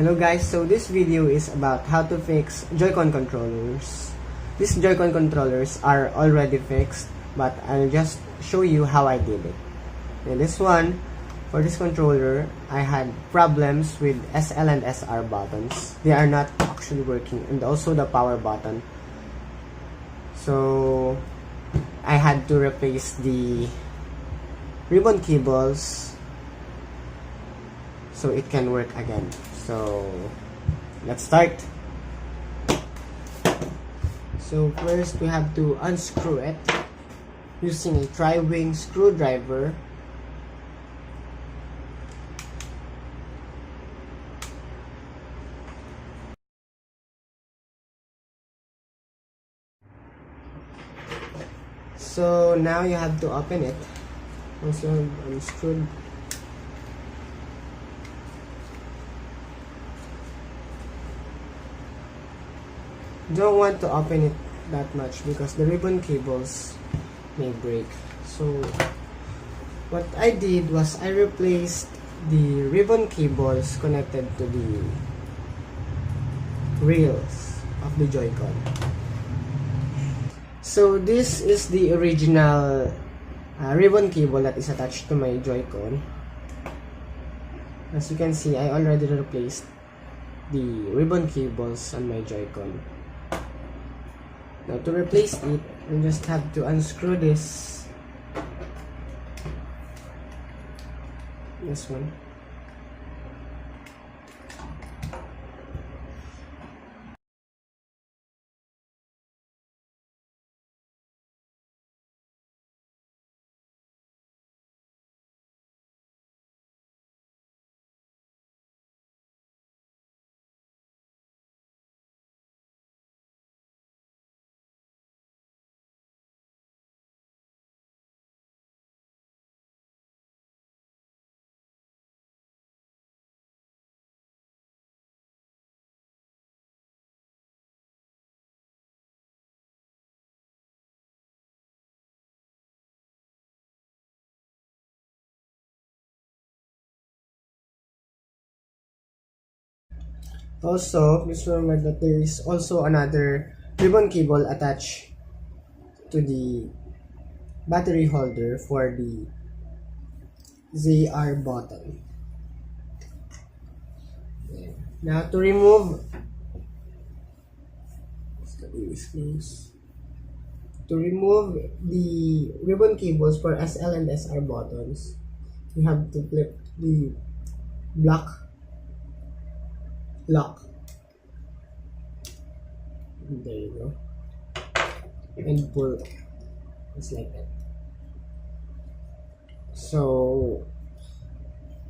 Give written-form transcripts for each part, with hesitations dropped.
Hello guys, so this video is about how to fix Joycon controllers. These Joycon controllers are already fixed, but I'll just show you how I did it. And this one, for this controller, I had problems with SL and SR buttons. They are not actually working, and also the power button. So I had to replace the ribbon cables so it can work again. So let's start. So first we have to unscrew it using a tri-wing screwdriver. So now you have to open it once you have unscrewed. Don't want to open it that much because the ribbon cables may break. So what I did was I replaced the ribbon cables connected to the rails of the Joycon. So this is the original ribbon cable that is attached to my Joycon. As you can see, I already replaced the ribbon cables on my Joycon. Now to replace it, you just have to unscrew this one. Also, please remember that there is also another ribbon cable attached to the battery holder for the ZR button. Now to remove the ribbon cables for SL and SR buttons, you have to flip the black lock. There you go. And pull just like that. So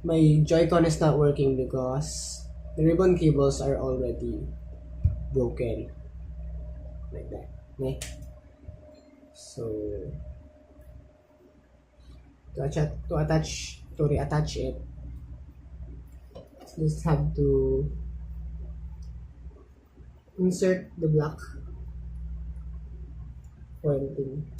my Joycon is not working because the ribbon cables are already broken. Like that. Okay? So to reattach it, just have to insert the black pointing.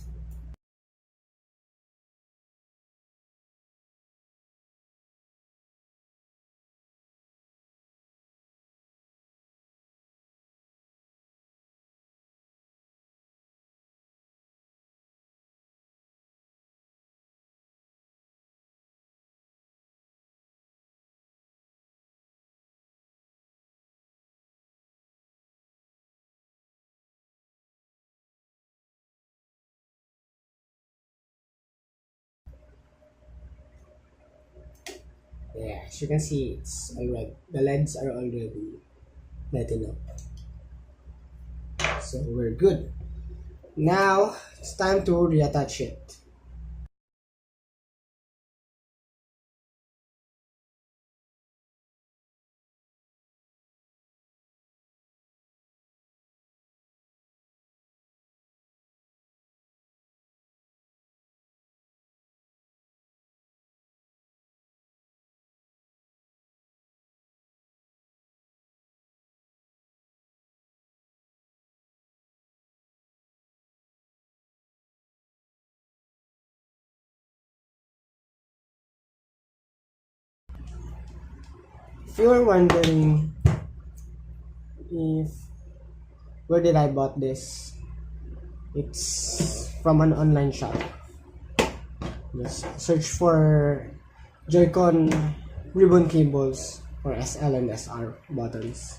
Yeah, as you can see, it's already, the LEDs are already lighting up. So we're good. Now it's time to reattach it. If you are wondering if where did I bought this? It's from an online shop. Just search for Joycon ribbon cables for SL and SR buttons.